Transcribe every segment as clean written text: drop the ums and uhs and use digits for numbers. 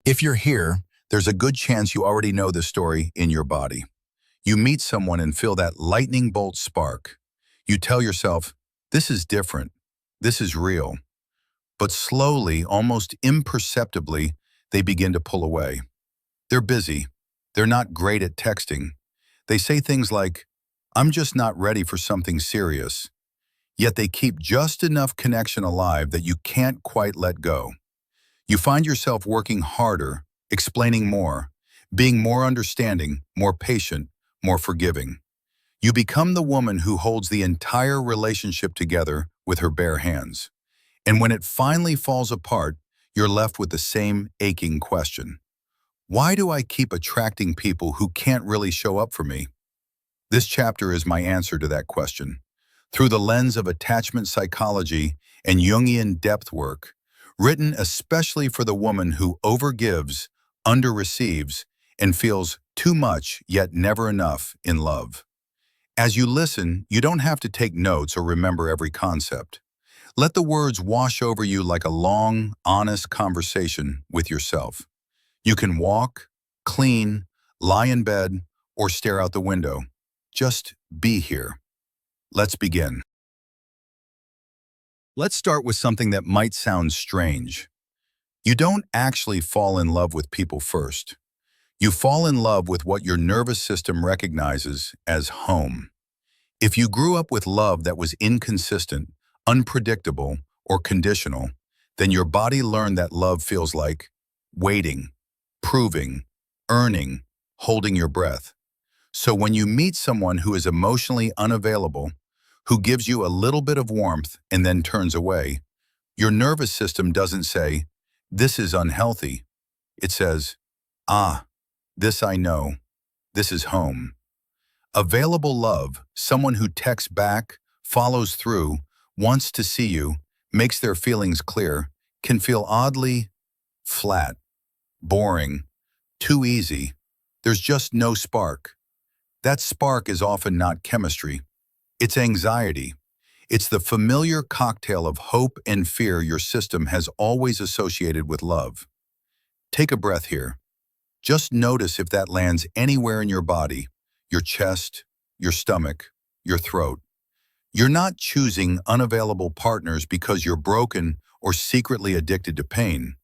If you're here, there's a good chance you already know this story in your body. You meet someone and feel that lightning bolt spark. You tell yourself, this is different, this is real. But slowly, almost imperceptibly, they begin to pull away. They're busy. They're not great at texting. They say things like, I'm just not ready for something serious. Yet they keep just enough connection alive that you can't quite let go. You find yourself working harder, explaining more, being more understanding, more patient, more forgiving. You become the woman who holds the entire relationship together with her bare hands. And when it finally falls apart, you're left with the same aching question. Why do I keep attracting people who can't really show up for me? This chapter is my answer to that question. Through the lens of attachment psychology and Jungian depth work, written especially for the woman who overgives, underreceives, and feels too much yet never enough in love. As you listen, you don't have to take notes or remember every concept. Let the words wash over you like a long, honest conversation with yourself. You can walk, clean, lie in bed, or stare out the window. Just be here. Let's begin. Let's start with something that might sound strange. You don't actually fall in love with people first. You fall in love with what your nervous system recognizes as home. If you grew up with love that was inconsistent, unpredictable, or conditional, then your body learned that love feels like waiting, proving, earning, holding your breath. So when you meet someone who is emotionally unavailable, who gives you a little bit of warmth and then turns away, your nervous system doesn't say, this is unhealthy. It says, this I know. This is home. Available love, someone who texts back, follows through, wants to see you, makes their feelings clear, can feel oddly flat, boring, too easy. There's just no spark. That spark is often not chemistry. It's anxiety. It's the familiar cocktail of hope and fear your system has always associated with love. Take a breath here. Just notice if that lands anywhere in your body, your chest, your stomach, your throat. You're not choosing unavailable partners because you're broken or secretly addicted to pain.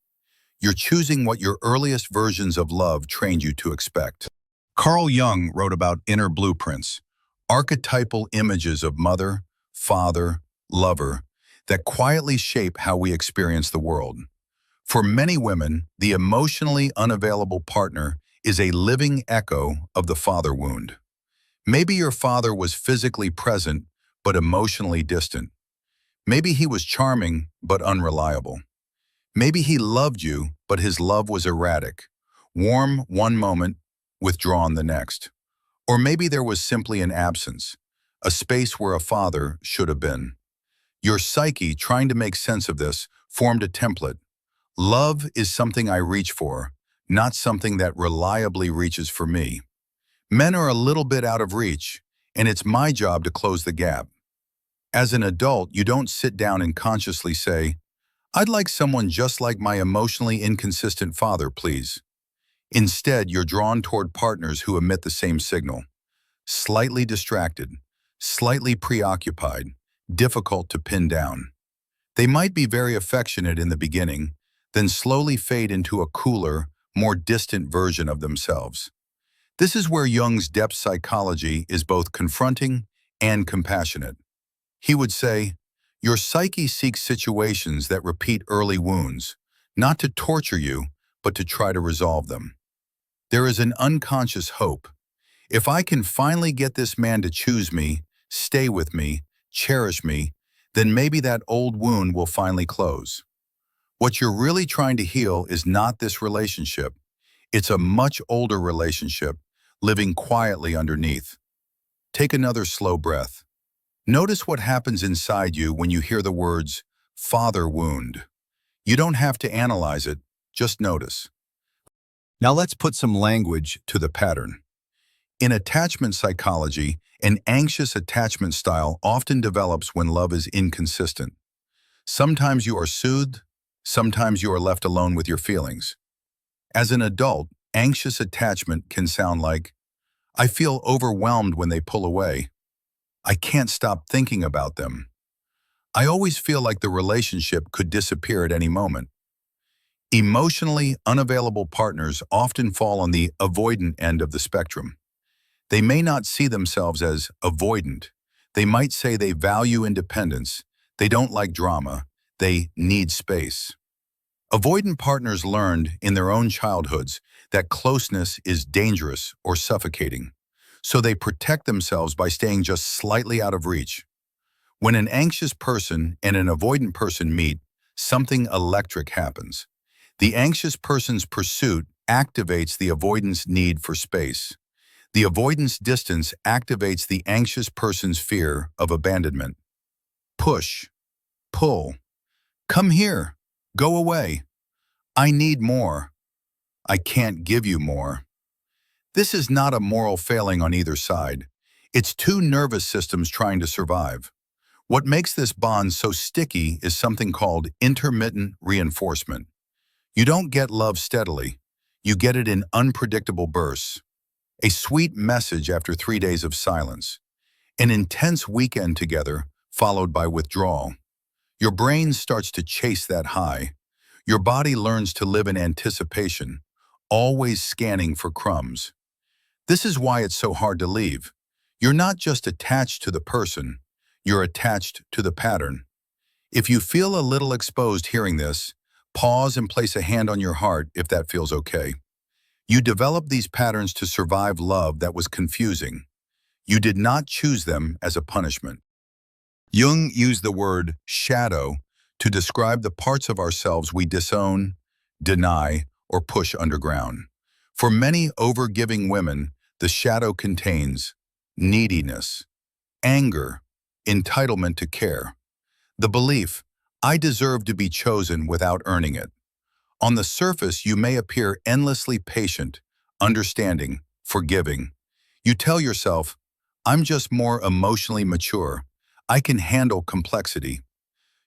You're choosing what your earliest versions of love trained you to expect. Carl Jung wrote about inner blueprints, archetypal images of mother, father, lover, that quietly shape how we experience the world. For many women, the emotionally unavailable partner is a living echo of the father wound. Maybe your father was physically present but emotionally distant. Maybe he was charming but unreliable. Maybe he loved you, but his love was erratic, warm one moment, withdrawn the next. Or maybe there was simply an absence, a space where a father should have been. Your psyche, trying to make sense of this, formed a template. Love is something I reach for, not something that reliably reaches for me. Men are a little bit out of reach, and it's my job to close the gap. As an adult, you don't sit down and consciously say, I'd like someone just like my emotionally inconsistent father, please. Instead, you're drawn toward partners who emit the same signal. Slightly distracted, slightly preoccupied, difficult to pin down. They might be very affectionate in the beginning, then slowly fade into a cooler, more distant version of themselves. This is where Jung's depth psychology is both confronting and compassionate. He would say, your psyche seeks situations that repeat early wounds, not to torture you, but to try to resolve them. There is an unconscious hope. If I can finally get this man to choose me, stay with me, cherish me, then maybe that old wound will finally close. What you're really trying to heal is not this relationship. It's a much older relationship, living quietly underneath. Take another slow breath. Notice what happens inside you when you hear the words, father wound. You don't have to analyze it, just notice. Now let's put some language to the pattern. In attachment psychology, an anxious attachment style often develops when love is inconsistent. Sometimes you are soothed, sometimes you are left alone with your feelings. As an adult, anxious attachment can sound like, I feel overwhelmed when they pull away. I can't stop thinking about them. I always feel like the relationship could disappear at any moment. Emotionally unavailable partners often fall on the avoidant end of the spectrum. They may not see themselves as avoidant. They might say they value independence. They don't like drama. They need space. Avoidant partners learned in their own childhoods that closeness is dangerous or suffocating. So they protect themselves by staying just slightly out of reach. When an anxious person and an avoidant person meet, something electric happens. The anxious person's pursuit activates the avoidant's need for space. The avoidance distance activates the anxious person's fear of abandonment. Push, pull, come here, go away. I need more. I can't give you more. This is not a moral failing on either side. It's two nervous systems trying to survive. What makes this bond so sticky is something called intermittent reinforcement. You don't get love steadily. You get it in unpredictable bursts. A sweet message after 3 days of silence. An intense weekend together, followed by withdrawal. Your brain starts to chase that high. Your body learns to live in anticipation, always scanning for crumbs. This is why it's so hard to leave. You're not just attached to the person, you're attached to the pattern. If you feel a little exposed hearing this, pause and place a hand on your heart if that feels okay. You developed these patterns to survive love that was confusing. You did not choose them as a punishment. Jung used the word shadow to describe the parts of ourselves we disown, deny, or push underground. For many overgiving women, the shadow contains neediness, anger, entitlement to care, the belief, I deserve to be chosen without earning it. On the surface, you may appear endlessly patient, understanding, forgiving. You tell yourself, I'm just more emotionally mature. I can handle complexity.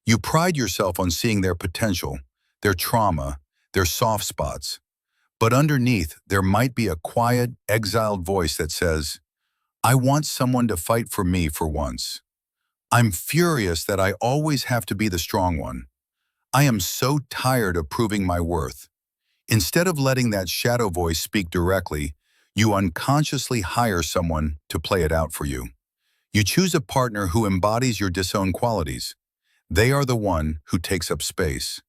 You pride yourself on seeing their potential, their trauma, their soft spots. But underneath, there might be a quiet, exiled voice that says, I want someone to fight for me for once. I'm furious that I always have to be the strong one. I am so tired of proving my worth. Instead of letting that shadow voice speak directly, you unconsciously hire someone to play it out for you. You choose a partner who embodies your disowned qualities. They are the one who takes up space.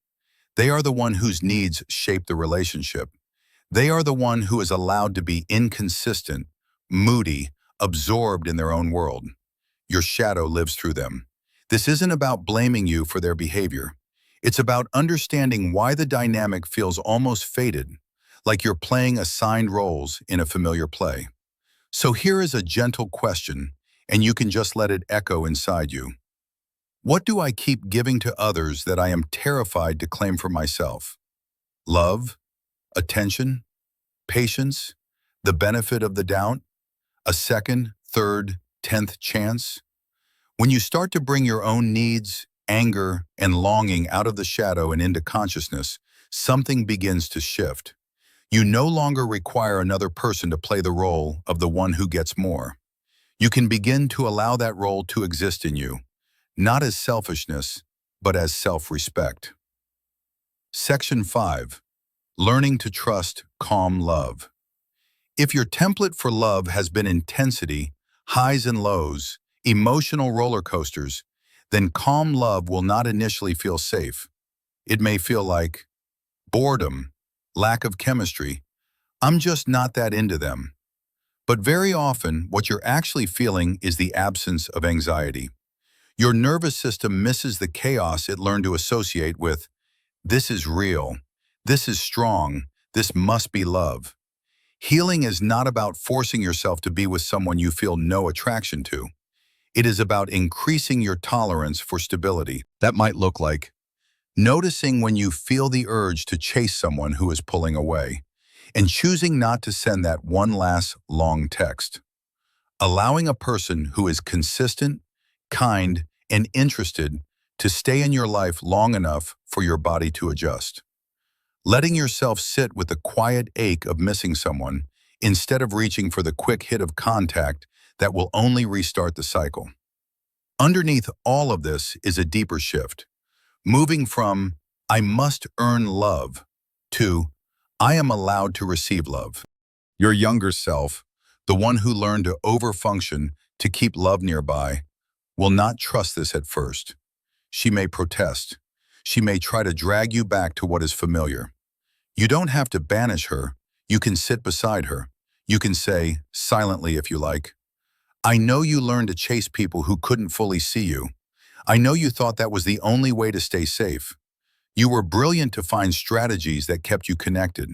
They are the one whose needs shape the relationship. They are the one who is allowed to be inconsistent, moody, absorbed in their own world. Your shadow lives through them. This isn't about blaming you for their behavior. It's about understanding why the dynamic feels almost fated, like you're playing assigned roles in a familiar play. So here is a gentle question, and you can just let it echo inside you. What do I keep giving to others that I am terrified to claim for myself? Love? Attention? Patience? The benefit of the doubt? A second, third, 10th chance? When you start to bring your own needs, anger, and longing out of the shadow and into consciousness, something begins to shift. You no longer require another person to play the role of the one who gets more. You can begin to allow that role to exist in you, not as selfishness, but as self-respect. Section 5. Learning to trust calm love. If your template for love has been intensity, highs and lows, emotional roller coasters, then calm love will not initially feel safe. It may feel like boredom, lack of chemistry. I'm just not that into them. But very often, what you're actually feeling is the absence of anxiety. Your nervous system misses the chaos it learned to associate with, this is real, this is strong, this must be love. Healing is not about forcing yourself to be with someone you feel no attraction to. It is about increasing your tolerance for stability. That might look like noticing when you feel the urge to chase someone who is pulling away, and choosing not to send that one last long text. Allowing a person who is consistent, kind, and interested to stay in your life long enough for your body to adjust. letting yourself sit with the quiet ache of missing someone instead of reaching for the quick hit of contact that will only restart the cycle. Underneath all of this is a deeper shift, moving from "I must earn love" to "I am allowed to receive love." Your younger self, the one who learned to overfunction to keep love nearby, will not trust this at first. She may protest. She may try to drag you back to what is familiar. You don't have to banish her. You can sit beside her. You can say, silently if you like, "I know you learned to chase people who couldn't fully see you. I know you thought that was the only way to stay safe. You were brilliant to find strategies that kept you connected.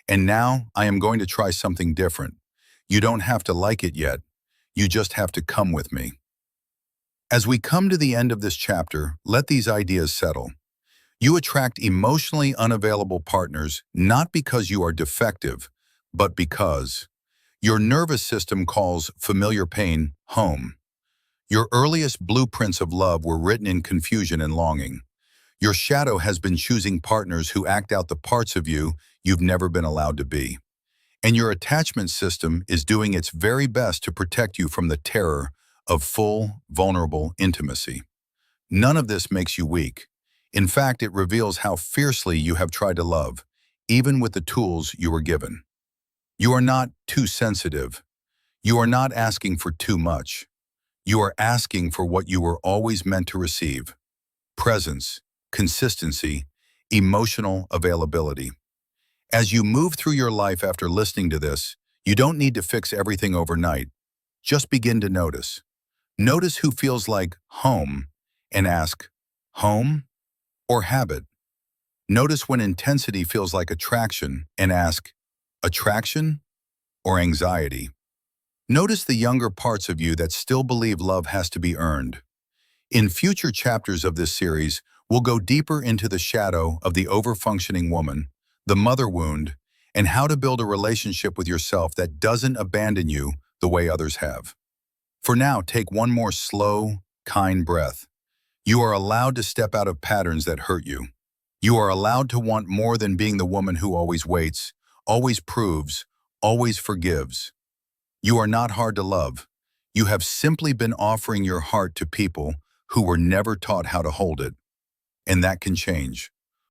And now I am going to try something different. You don't have to like it yet. You just have to come with me." As we come to the end of this chapter, let these ideas settle. You attract emotionally unavailable partners not because you are defective, but because your nervous system calls familiar pain home. Your earliest blueprints of love were written in confusion and longing. Your shadow has been choosing partners who act out the parts of you you've never been allowed to be. And your attachment system is doing its very best to protect you from the terror of full, vulnerable intimacy. None of this makes you weak. In fact, it reveals how fiercely you have tried to love, even with the tools you were given. You are not too sensitive. You are not asking for too much. You are asking for what you were always meant to receive: presence, consistency, emotional availability. As you move through your life after listening to this, you don't need to fix everything overnight. Just begin to notice. Notice who feels like home and ask, home or habit? Notice when intensity feels like attraction and ask, attraction or anxiety? Notice the younger parts of you that still believe love has to be earned. In future chapters of this series, we'll go deeper into the shadow of the overfunctioning woman, the mother wound, and how to build a relationship with yourself that doesn't abandon you the way others have. For now, take one more slow, kind breath. You are allowed to step out of patterns that hurt you. You are allowed to want more than being the woman who always waits, always proves, always forgives. You are not hard to love. You have simply been offering your heart to people who were never taught how to hold it. And that can change.